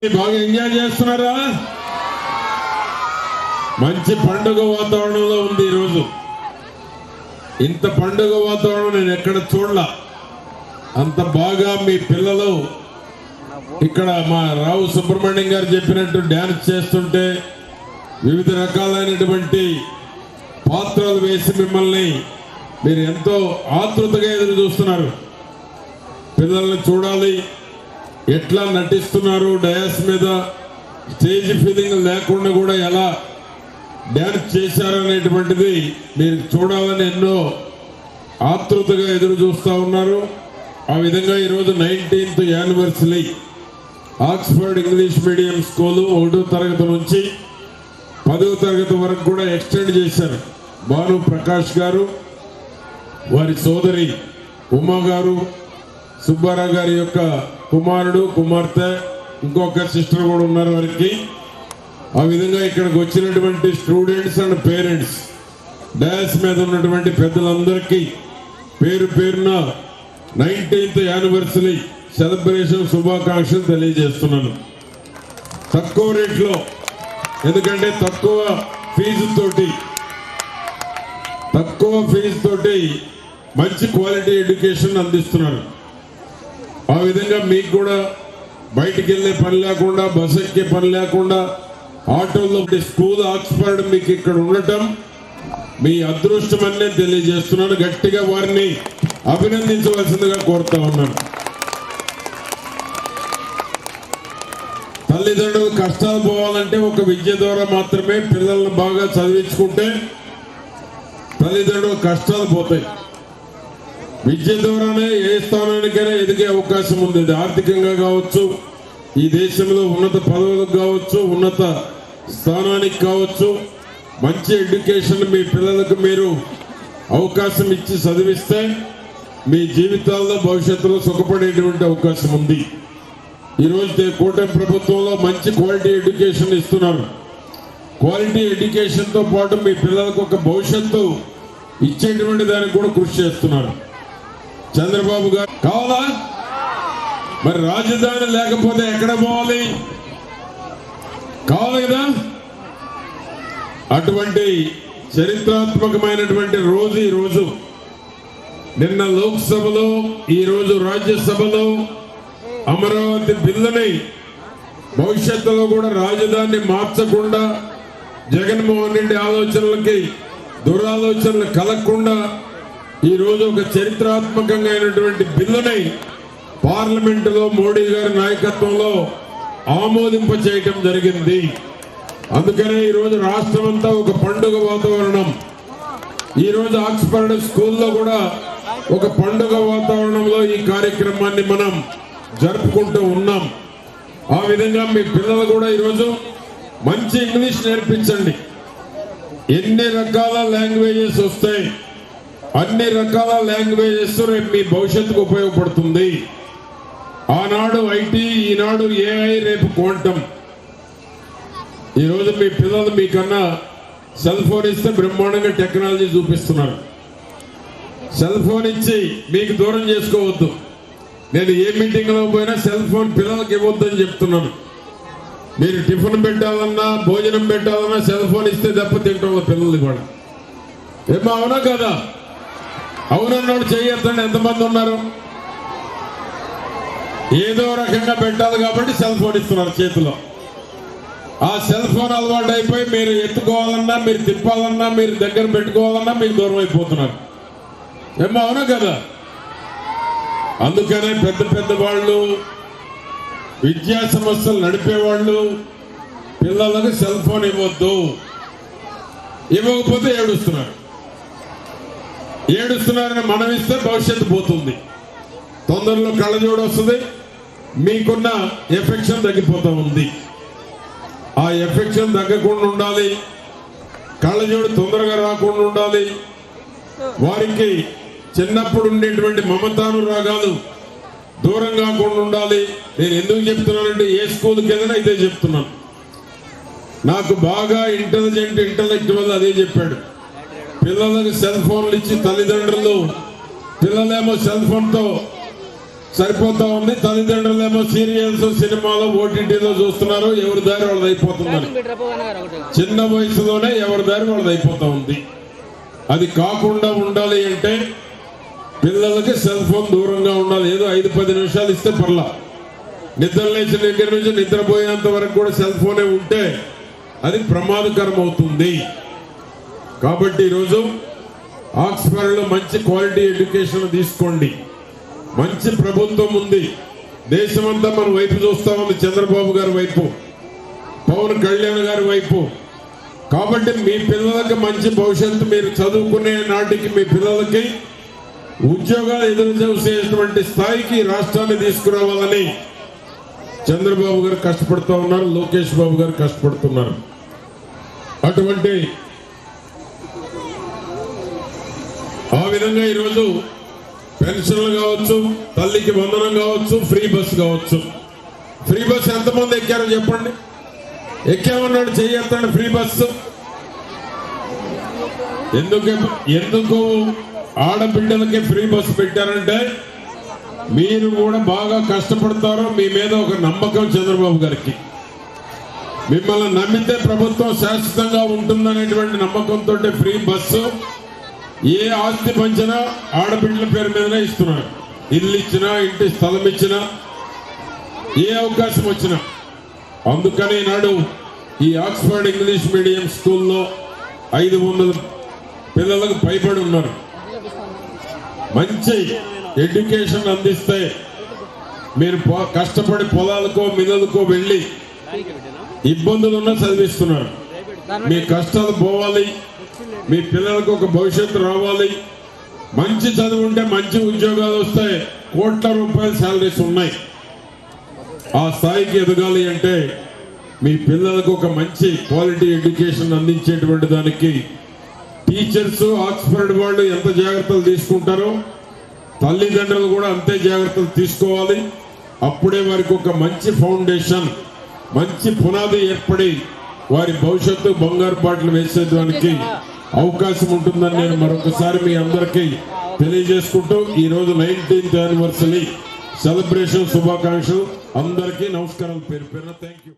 బాగా ఎంజాయ్ చేస్తున్నారా? మంచి పండుగ వాతావరణంలో ఉంది ఈరోజు. ఇంత పండుగ వాతావరణం నేను ఎక్కడ చూడలా. అంత బాగా మీ పిల్లలు ఇక్కడ మా రావు సుబ్రహ్మణ్యం గారు చెప్పినట్టు డ్యాన్స్ చేస్తుంటే వివిధ రకాలైనటువంటి పాత్రలు వేసి మిమ్మల్ని మీరు ఎంతో ఆతృతగా ఎదురు చూస్తున్నారు. పిల్లల్ని చూడాలి, ఎట్లా నటిస్తున్నారు, డయాస్ మీద స్టేజ్ ఫీలింగ్ లేకుండా కూడా ఎలా డ్యాన్స్ చేశారనేటువంటిది మీరు చూడాలని ఎన్నో ఆతృతగా ఎదురు చూస్తూ ఉన్నారు. ఆ విధంగా ఈరోజు 19th anniversary Oxford English medium school 1వ తరగతి నుంచి 10వ తరగతి వరకు కూడా ఎక్స్టెండ్ చేశారు. భాను ప్రకాష్ గారు, వారి సోదరి ఉమా గారు, సుబ్బారావు గారి యొక్క కుమారుడు కుమార్తె, ఇంకొక సిస్టర్ కూడా ఉన్నారు వారికి. ఆ విధంగా ఇక్కడికి వచ్చినటువంటి స్టూడెంట్స్ అండ్ పేరెంట్స్, డాన్స్ మీద ఉన్నటువంటి పెద్దలందరికీ పేరు పేరున 19th యానివర్సరీ సెలబ్రేషన్ శుభాకాంక్షలు తెలియజేస్తున్నాను. తక్కువ రేట్లో, ఎందుకంటే తక్కువ ఫీజుతోటి మంచి క్వాలిటీ ఎడ్యుకేషన్ అందిస్తున్నారు. ఆ విధంగా మీకు కూడా బయటికి వెళ్ళే పని లేకుండా, బస్ ఎక్కే పని లేకుండా, ఆటోలో స్కూల్ ఆక్స్ఫర్డ్ మీకు ఇక్కడ ఉండటం మీ అదృష్టం అనే తెలియజేస్తున్నాను. గట్టిగా వారిని అభినందించవలసిందిగా కోరుతా ఉన్నాను. తల్లిదండ్రులు కష్టాలు పోవాలంటే ఒక విద్య ద్వారా మాత్రమే. పిల్లల్ని బాగా చదివించుకుంటే తల్లిదండ్రులు కష్టాలు పోతాయి. విద్య ద్వారానే ఏ స్థానానికైనా ఎదిగే అవకాశం ఉంది. ఆర్థికంగా కావచ్చు, ఈ దేశంలో ఉన్నత పదవులకు కావచ్చు, ఉన్నత స్థానానికి కావచ్చు. మంచి ఎడ్యుకేషన్ మీ పిల్లలకు మీరు అవకాశం ఇచ్చి చదివిస్తే మీ జీవితాల్లో భవిష్యత్తులో సుఖపడేటువంటి అవకాశం ఉంది. ఈరోజు కూటమి ప్రభుత్వంలో మంచి క్వాలిటీ ఎడ్యుకేషన్ ఇస్తున్నారు. క్వాలిటీ ఎడ్యుకేషన్తో పాటు మీ పిల్లలకు ఒక భవిష్యత్తు ఇచ్చేటువంటి దానికి కూడా కృషి చేస్తున్నారు. చంద్రబాబు గారు కావాలా? మరి రాజధాని లేకపోతే ఎక్కడ పోవాలి? కావాలి కదా. అటువంటి చరిత్రాత్మకమైనటువంటి రోజు ఈరోజు. నిన్న లోక్సభలో, ఈరోజు రాజ్యసభలో అమరావతి బిల్లుని భవిష్యత్తులో కూడా రాజధాని మార్చకుండా, జగన్మోహన్ రెడ్డి ఆలోచనలకి దురాలోచనలు కలగకుండా ఈరోజు ఒక చరిత్రాత్మకంగా అయినటువంటి బిల్లుని పార్లమెంటులో మోడీ గారి నాయకత్వంలో ఆమోదింప చేయటం జరిగింది. అందుకనే ఈరోజు రాష్ట్రం అంతా ఒక పండుగ వాతావరణం. ఈరోజు ఆక్స్ఫర్డ్ స్కూల్లో కూడా ఒక పండుగ వాతావరణంలో ఈ కార్యక్రమాన్ని మనం జరుపుకుంటూ ఉన్నాం. ఆ విధంగా మీ పిల్లలు కూడా ఈరోజు మంచి ఇంగ్లీష్ నేర్పించండి. ఎన్ని రకాల లాంగ్వేజెస్ వస్తాయి, అన్ని రకాల లాంగ్వేజెస్ రేపు మీ భవిష్యత్తుకు ఉపయోగపడుతుంది. ఆనాడు ఐటీ, ఈనాడు ఏఐ, రేపు క్వాంటమ్. ఈరోజు మీ పిల్లలు మీకన్నా సెల్ ఫోన్ ఇస్తే బ్రహ్మాండంగా టెక్నాలజీ చూపిస్తున్నారు. సెల్ ఫోన్ ఇచ్చి మీకు దూరం చేసుకోవద్దు. నేను ఏ మీటింగ్లో పోయినా సెల్ ఫోన్ పిల్లలకి ఇవ్వద్దని చెప్తున్నాను. మీరు టిఫిన్ పెట్టాలన్నా, భోజనం పెట్టాలన్నా సెల్ ఫోన్ ఇస్తే దెబ్బ తింటాం పిల్లలు కూడా. ఏమో అవునా కదా? అవునన్నాడు చేయొద్దండి. ఎంతమంది ఉన్నారు? ఏదో రకంగా పెట్టాలి కాబట్టి సెల్ ఫోన్ ఇస్తున్నారు చేతిలో. ఆ సెల్ ఫోన్ అలవాటు అయిపోయి మీరు ఎత్తుకోవాలన్నా, మీరు తిప్పాలన్నా, మీరు దగ్గర పెట్టుకోవాలన్నా మీకు దూరం అయిపోతున్నారు. ఏమో అవునా కదా? అందుకనే పెద్ద వాళ్ళు, విద్యా సంస్థలు నడిపేవాళ్ళు పిల్లలకు సెల్ ఫోన్ ఇవ్వద్దు. ఇవ్వకపోతే ఏడుస్తున్నారని మనం ఇస్తే భవిష్యత్తు పోతుంది. తొందరలో కళ్ళజోడు వస్తుంది, మీకున్న ఎఫెక్షన్ తగ్గిపోతూ ఉంది. ఆ ఎఫెక్షన్ తగ్గకుండా ఉండాలి, కళ్ళజోడు తొందరగా రాకుండా ఉండాలి. వారికి చిన్నప్పుడు ఉండేటువంటి మమతానురాగాలు దూరం కాకుండా ఉండాలి. నేను ఎందుకు చెప్తున్నానంటే ఏ స్కూల్కి వెళ్ళినా ఇదే చెప్తున్నాను. నాకు బాగా ఇంటెలెక్చువల్ అదే చెప్పాడు. పిల్లలకు సెల్ ఫోన్లు ఇచ్చి తల్లిదండ్రులు, పిల్లలేమో సెల్ ఫోన్తో సరిపోతా ఉంది. తల్లిదండ్రులేమో సీరియల్స్, సినిమాలు, ఓటీటీలో చూస్తున్నారు. ఎవరి దారి వాళ్ళది అయిపోతుందని చిన్న వయసులోనే ఎవరి దారి వాళ్ళది అయిపోతా ఉంది. అది కాకుండా ఉండాలి అంటే పిల్లలకి సెల్ ఫోన్ దూరంగా ఉండాలి. ఏదో 5-10 నిమిషాలు ఇస్తే పర్లా. నిద్ర లేచిన దగ్గర నుంచి నిద్రపోయేంత వరకు కూడా సెల్ ఫోనే ఉంటే అది ప్రమాదకరం అవుతుంది. కాబట్టి ఈరోజు ఆక్స్ఫర్డ్లో మంచి క్వాలిటీ ఎడ్యుకేషన్ తీసుకోండి. మంచి ప్రభుత్వం ఉంది. దేశమంతా మన వైపు చూస్తా ఉంది, చంద్రబాబు గారి వైపు, పవన్ కళ్యాణ్ గారి వైపు. కాబట్టి మీ పిల్లలకి మంచి భవిష్యత్తు, మీరు చదువుకునే నాటికి మీ పిల్లలకి ఉద్యోగాలు ఎదురు చూసేటువంటి స్థాయికి రాష్ట్రాన్ని తీసుకురావాలని చంద్రబాబు గారు కష్టపడుతూ ఉన్నారు, లోకేష్ బాబు గారు కష్టపడుతున్నారు. అటువంటి ఆ విధంగా ఈరోజు పెన్షన్లు కావచ్చు, తల్లికి వందనం కావచ్చు, ఫ్రీ బస్ కావచ్చు. ఫ్రీ బస్ ఎంతమంది ఎక్కారో చెప్పండి. ఎక్కామన్నాడు చెయ్యొద్దండి. ఫ్రీ బస్సు ఎందుకు ఆడబిడ్డలకి ఫ్రీ బస్సు పెట్టారంటే మీరు కూడా బాగా కష్టపడతారో మీ మీద ఒక నమ్మకం చంద్రబాబు గారికి. మిమ్మల్ని నమ్మితే ప్రభుత్వం శాశ్వతంగా ఉంటుందనేటువంటి నమ్మకంతో ఫ్రీ బస్సు. ఏ ఆస్తి పంచినా ఆడబిడ్డల పేరు మీదనే ఇస్తున్నారు. ఇల్లు ఇచ్చినా, ఇంటి స్థలం ఇచ్చినా, ఏ అవకాశం వచ్చినా. అందుకని నాడు ఈ ఆక్స్ఫర్డ్ ఇంగ్లీష్ మీడియం స్కూల్లో 500 పిల్లలకు పైబడి ఉన్నారు. మంచి ఎడ్యుకేషన్ అందిస్తే మీరు కష్టపడి పొలాలకో మిల్లలకో వెళ్ళి ఇబ్బందులున్నా చదివిస్తున్నారు. మీ కష్టాలు పోవాలి, మీ పిల్లలకు ఒక భవిష్యత్తు రావాలి. మంచి చదువు ఉంటే మంచి ఉద్యోగాలు వస్తాయి. కోట్ల రూపాయల శాలరీస్ ఉన్నాయి. ఆ స్థాయికి ఎదగాలి అంటే మీ పిల్లలకు ఒక మంచి క్వాలిటీ ఎడ్యుకేషన్ అందించేటువంటి దానికి టీచర్స్, ఆక్స్ఫర్డ్ వాళ్ళు ఎంత జాగ్రత్తలు తీసుకుంటారో తల్లిదండ్రులు కూడా అంతే జాగ్రత్తలు తీసుకోవాలి. అప్పుడే వారికి ఒక మంచి ఫౌండేషన్, మంచి పునాది ఏర్పడి వారి భవిష్యత్తు బంగారు బాటలు వేసేదానికి అవకాశం ఉంటుందని నేను మరొకసారి మీ అందరికీ తెలియజేసుకుంటూ ఈరోజు 19th యానివర్సరీ సెలబ్రేషన్ శుభాకాంక్షలు. అందరికీ నమస్కారాలు. పేరు పేరున థ్యాంక్ యూ.